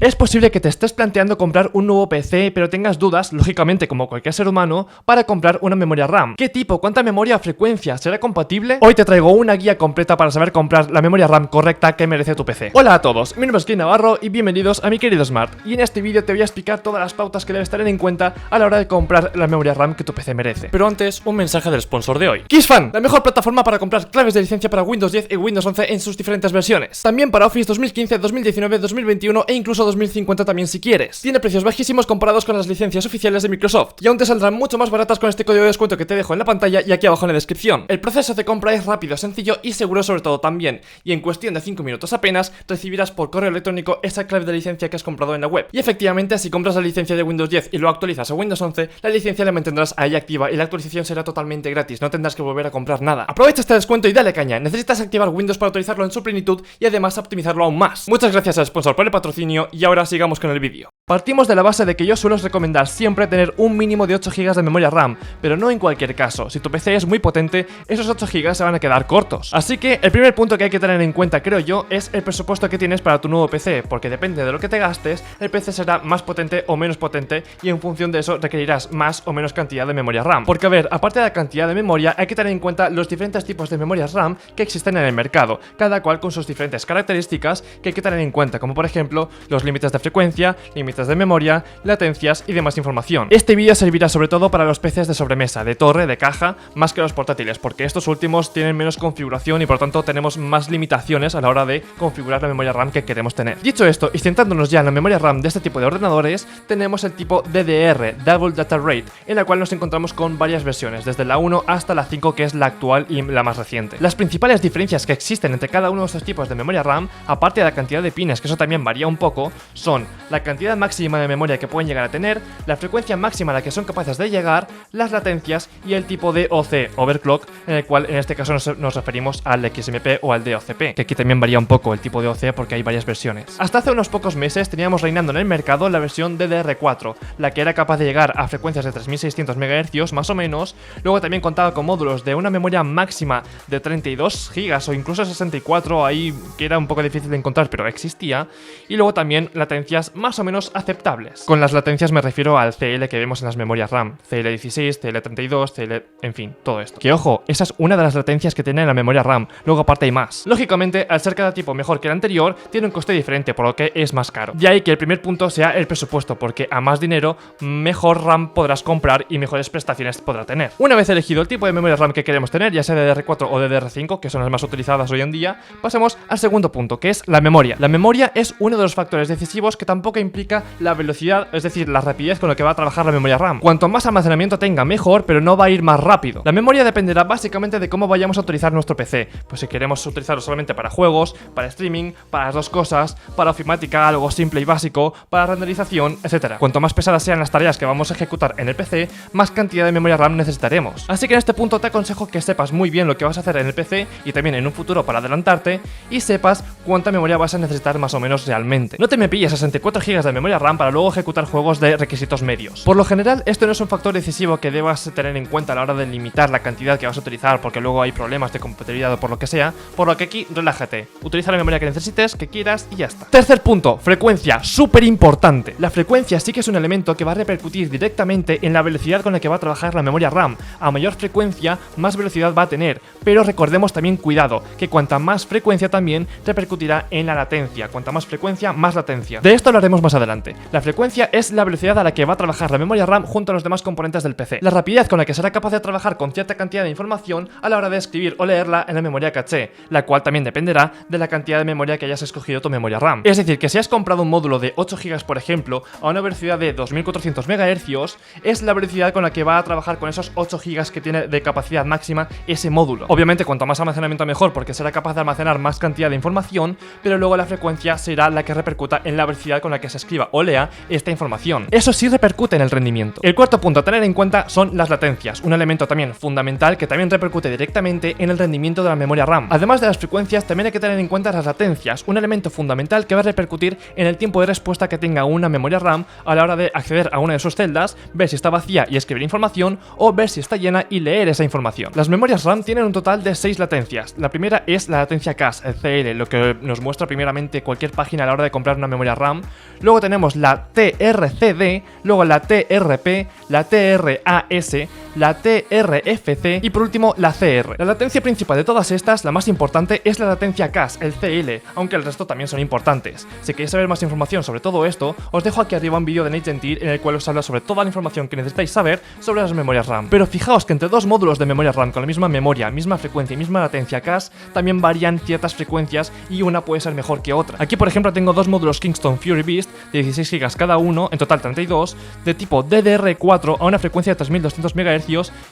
Es posible que te estés planteando comprar un nuevo PC, pero tengas dudas, lógicamente como cualquier ser humano, para comprar una memoria RAM. ¿Qué tipo? ¿Cuánta memoria o frecuencia? ¿Será compatible? Hoy te traigo una guía completa para saber comprar la memoria RAM correcta que merece tu PC. Hola a todos, mi nombre es Clint Navarro y bienvenidos a mi querido Smart. Y en este vídeo te voy a explicar todas las pautas que debes tener en cuenta a la hora de comprar la memoria RAM que tu PC merece. Pero antes, un mensaje del sponsor de hoy. KissFan, la mejor plataforma para comprar claves de licencia para Windows 10 y Windows 11 en sus diferentes versiones. También para Office 2015, 2019, 2021 e incluso 2050 también si quieres. Tiene precios bajísimos comparados con las licencias oficiales de Microsoft y aún te saldrán mucho más baratas con este código de descuento que te dejo en la pantalla y aquí abajo en la descripción. El proceso de compra es rápido, sencillo y seguro sobre todo también, y en cuestión de 5 minutos apenas recibirás por correo electrónico esa clave de licencia que has comprado en la web. Y efectivamente, si compras la licencia de Windows 10 y lo actualizas a Windows 11, la licencia la mantendrás ahí activa y la actualización será totalmente gratis, no tendrás que volver a comprar nada. Aprovecha este descuento y dale caña. Necesitas activar Windows para utilizarlo en su plenitud y además optimizarlo aún más. Muchas gracias al sponsor por el patrocinio y ahora sigamos con el vídeo. Partimos de la base de que yo suelo recomendar siempre tener un mínimo de 8 GB de memoria RAM, pero no en cualquier caso. Si tu PC es muy potente, esos 8 GB se van a quedar cortos. Así que el primer punto que hay que tener en cuenta, creo yo, es el presupuesto que tienes para tu nuevo PC, porque depende de lo que te gastes, el PC será más potente o menos potente y en función de eso requerirás más o menos cantidad de memoria RAM. Porque a ver, aparte de la cantidad de memoria, hay que tener en cuenta los diferentes tipos de memorias RAM que existen en el mercado, cada cual con sus diferentes características que hay que tener en cuenta, como por ejemplo los límites de frecuencia, límites de memoria, latencias y demás información. Este vídeo servirá sobre todo para los PCs de sobremesa, de torre, de caja, más que los portátiles, porque estos últimos tienen menos configuración y por lo tanto tenemos más limitaciones a la hora de configurar la memoria RAM que queremos tener. Dicho esto, y centrándonos ya en la memoria RAM de este tipo de ordenadores, tenemos el tipo DDR, Double Data Rate, en la cual nos encontramos con varias versiones, desde la 1 hasta la 5, que es la actual y la más reciente. Las principales diferencias que existen entre cada uno de estos tipos de memoria RAM, aparte de la cantidad de pines, que eso también varía un poco, son la cantidad máxima de memoria que pueden llegar a tener, la frecuencia máxima a la que son capaces de llegar, las latencias y el tipo de OC, Overclock, en el cual en este caso nos referimos al XMP o al DOCP, que aquí también varía un poco el tipo de OC porque hay varias versiones. Hasta hace unos pocos meses teníamos reinando en el mercado la versión DDR4, la que era capaz de llegar a frecuencias de 3600 MHz más o menos. Luego también contaba con módulos de una memoria máxima de 32 GB o incluso 64, ahí que era un poco difícil de encontrar pero existía, y luego también latencias más o menos aceptables. Con las latencias me refiero al CL que vemos en las memorias RAM, CL16, CL32, CL... en fin, todo esto. Que ojo, esa es una de las latencias que tiene la memoria RAM, luego aparte hay más. Lógicamente, al ser cada tipo mejor que el anterior, tiene un coste diferente, por lo que es más caro. De ahí que el primer punto sea el presupuesto, porque a más dinero, mejor RAM podrás comprar y mejores prestaciones podrá tener. Una vez elegido el tipo de memoria RAM que queremos tener, ya sea DDR4 o DDR5, que son las más utilizadas hoy en día, pasemos al segundo punto, que es la memoria. La memoria es uno de los factores decisivos que tampoco implica la velocidad, es decir, la rapidez con la que va a trabajar la memoria RAM. Cuanto más almacenamiento tenga, mejor, pero no va a ir más rápido. La memoria dependerá básicamente de cómo vayamos a utilizar nuestro PC. Pues si queremos utilizarlo solamente para juegos, para streaming, para las dos cosas, para ofimática, algo simple y básico, para renderización, etc. Cuanto más pesadas sean las tareas que vamos a ejecutar en el PC, más cantidad de memoria RAM necesitaremos. Así que en este punto te aconsejo que sepas muy bien lo que vas a hacer en el PC y también en un futuro para adelantarte y sepas cuánta memoria vas a necesitar más o menos realmente. No te me pilles 64 GB de memoria RAM para luego ejecutar juegos de requisitos medios. Por lo general, esto no es un factor decisivo que debas tener en cuenta a la hora de limitar la cantidad que vas a utilizar, porque luego hay problemas de compatibilidad o por lo que sea, por lo que aquí relájate, utiliza la memoria que necesites, que quieras y ya está. Tercer punto, frecuencia, súper importante. La frecuencia sí que es un elemento que va a repercutir directamente en la velocidad con la que va a trabajar la memoria RAM. A mayor frecuencia, más velocidad va a tener, pero recordemos también, cuidado, que cuanta más frecuencia también repercutirá en la latencia. Cuanta más frecuencia, más latencia. De esto hablaremos más adelante. La frecuencia es la velocidad a la que va a trabajar la memoria RAM junto a los demás componentes del PC. La rapidez con la que será capaz de trabajar con cierta cantidad de información a la hora de escribir o leerla en la memoria caché, la cual también dependerá de la cantidad de memoria que hayas escogido tu memoria RAM. Es decir, que si has comprado un módulo de 8 GB, por ejemplo, a una velocidad de 2400 MHz, es la velocidad con la que va a trabajar con esos 8 GB que tiene de capacidad máxima ese módulo. Obviamente, cuanto más almacenamiento mejor, porque será capaz de almacenar más cantidad de información, pero luego la frecuencia será la que repercuta en la velocidad con la que se escriba o lea esta información. Eso sí repercute en el rendimiento. El cuarto punto a tener en cuenta son las latencias, un elemento también fundamental que también repercute directamente en el rendimiento de la memoria RAM. Además de las frecuencias, también hay que tener en cuenta las latencias, un elemento fundamental que va a repercutir en el tiempo de respuesta que tenga una memoria RAM a la hora de acceder a una de sus celdas, ver si está vacía y escribir información, o ver si está llena y leer esa información. Las memorias RAM tienen un total de 6 latencias. La primera es la latencia cache, el CL, lo que nos muestra primeramente cualquier página a la hora de comprar una memoria RAM, Luego tenemos la TRCD, luego la TRP, la TRAS, la TRFC y por último la CR. La latencia principal de todas estas, la más importante, es la latencia CAS, el CL, aunque el resto también son importantes. Si queréis saber más información sobre todo esto, os dejo aquí arriba un vídeo de Nate Gentil en el cual os habla sobre toda la información que necesitáis saber sobre las memorias RAM. Pero fijaos que entre dos módulos de memoria RAM con la misma memoria, misma frecuencia y misma latencia CAS, también varían ciertas frecuencias y una puede ser mejor que otra. Aquí por ejemplo tengo dos módulos Kingston Fury Beast de 16 GB cada uno, en total 32, de tipo DDR4 a una frecuencia de 3200 MHz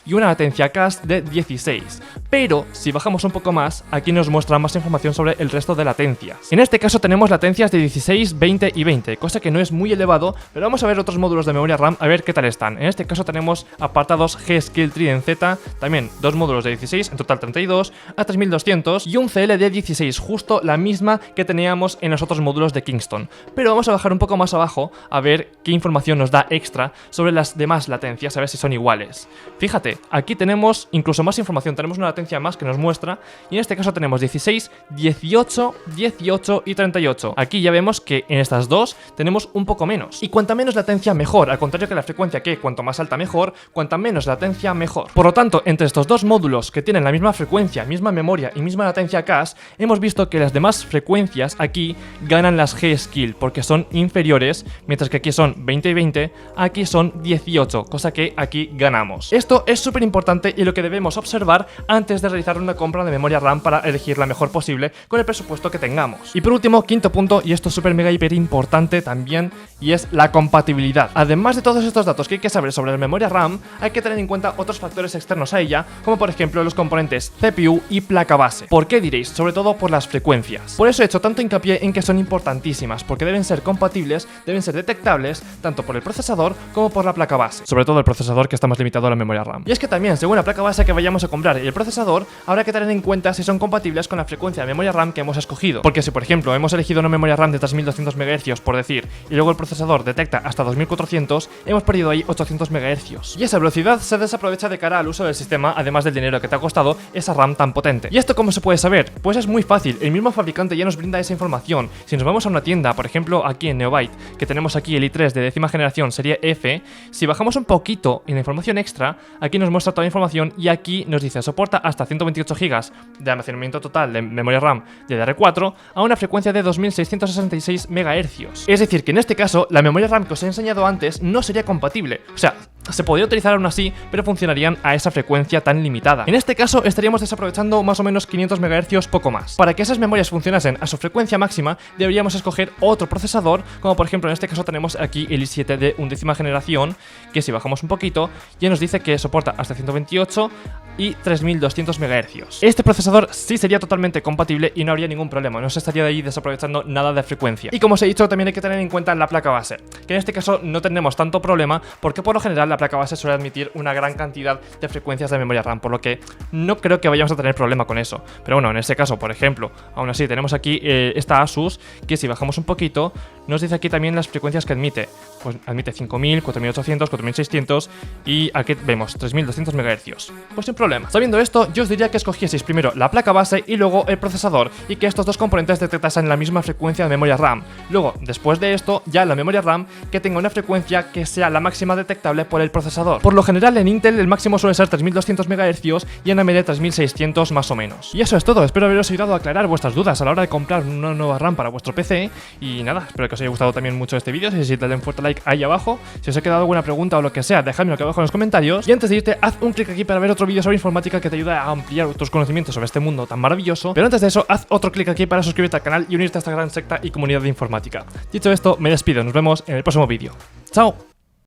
y una latencia CAS de 16. Pero si bajamos un poco más, aquí nos muestra más información sobre el resto de latencias. En este caso tenemos latencias de 16, 20 y 20, cosa que no es muy elevado, pero vamos a ver otros módulos de memoria RAM a ver qué tal están. En este caso tenemos apartados G-Skill Trident Z, también dos módulos de 16, en total 32, a 3200 y un CL de 16, justo la misma que teníamos en los otros módulos de Kingston. Pero vamos a bajar un poco más abajo a ver qué información nos da extra sobre las demás latencias, a ver si son iguales. Fíjate, aquí tenemos incluso más información, tenemos una latencia más que nos muestra y en este caso tenemos 16, 18, 18 y 38. Aquí ya vemos que en estas dos tenemos un poco menos. Y cuanta menos latencia mejor, al contrario que la frecuencia que cuanto más alta mejor, cuanta menos latencia mejor. Por lo tanto, entre estos dos módulos que tienen la misma frecuencia, misma memoria y misma latencia CAS, hemos visto que las demás frecuencias aquí ganan las G-Skill porque son inferiores, mientras que aquí son 20 y 20, aquí son 18, cosa que aquí ganamos. Esto es súper importante y lo que debemos observar antes de realizar una compra de memoria RAM para elegir la mejor posible con el presupuesto que tengamos. Y por último, quinto punto, y esto es súper mega hiper importante también, y es la compatibilidad. Además de todos estos datos que hay que saber sobre la memoria RAM, hay que tener en cuenta otros factores externos a ella, como por ejemplo los componentes CPU y placa base. ¿Por qué diréis? Sobre todo por las frecuencias. Por eso he hecho tanto hincapié en que son importantísimas, porque deben ser compatibles, deben ser detectables, tanto por el procesador como por la placa base. Sobre todo el procesador, que está más limitado a la memoria RAM. Y es que también, según la placa base que vayamos a comprar y el procesador, habrá que tener en cuenta si son compatibles con la frecuencia de memoria RAM que hemos escogido. Porque si por ejemplo hemos elegido una memoria RAM de 3200 MHz, por decir, y luego el procesador detecta hasta 2400, hemos perdido ahí 800 MHz. Y esa velocidad se desaprovecha de cara al uso del sistema, además del dinero que te ha costado esa RAM tan potente. ¿Y esto cómo se puede saber? Pues es muy fácil, el mismo fabricante ya nos brinda esa información. Si nos vamos a una tienda, por ejemplo aquí en Neobyte, que tenemos aquí el i3 de 10ª generación serie F, si bajamos un poquito en la información extra, aquí nos muestra toda la información y aquí nos dice soporta hasta 128 GB de almacenamiento total de memoria RAM de DDR4 a una frecuencia de 2666 MHz. Es decir, que en este caso la memoria RAM que os he enseñado antes no sería compatible. O sea, se podría utilizar aún así, pero funcionarían a esa frecuencia tan limitada. En este caso estaríamos desaprovechando más o menos 500 MHz, poco más. Para que esas memorias funcionasen a su frecuencia máxima, deberíamos escoger otro procesador, como por ejemplo en este caso tenemos aquí el i7 de 11ª generación, que si bajamos un poquito, ya nos dice que soporta hasta 128 y 3200 MHz. Este procesador sí sería totalmente compatible y no habría ningún problema, no se estaría de ahí desaprovechando nada de frecuencia. Y como os he dicho, también hay que tener en cuenta la placa base, que en este caso no tendremos tanto problema porque por lo general la placa base suele admitir una gran cantidad de frecuencias de memoria RAM, por lo que no creo que vayamos a tener problema con eso. Pero bueno, en este caso, por ejemplo, aún así tenemos aquí esta Asus, que si bajamos un poquito, nos dice aquí también las frecuencias que admite. Pues admite 5000, 4800, 4600 y aquí vemos 3200 MHz. Pues sin problema. Sabiendo esto, yo os diría que escogieseis primero la placa base y luego el procesador, y que estos dos componentes detectasen la misma frecuencia de memoria RAM. Luego, después de esto, ya la memoria RAM que tenga una frecuencia que sea la máxima detectable por el procesador. Por lo general en Intel el máximo suele ser 3200 MHz y en AMD 3600 más o menos. Y eso es todo, espero haberos ayudado a aclarar vuestras dudas a la hora de comprar una nueva RAM para vuestro PC. Y nada, espero que os haya gustado también mucho este vídeo. Si dale un fuerte like ahí abajo. Si os ha quedado alguna pregunta o lo que sea, dejadmelo aquí abajo en los comentarios. Y antes de irte, haz un clic aquí para ver otro vídeo sobre informática que te ayuda a ampliar tus conocimientos sobre este mundo tan maravilloso. Pero antes de eso, haz otro clic aquí para suscribirte al canal y unirte a esta gran secta y comunidad de informática. Dicho esto, me despido, nos vemos en el próximo vídeo. ¡Chao!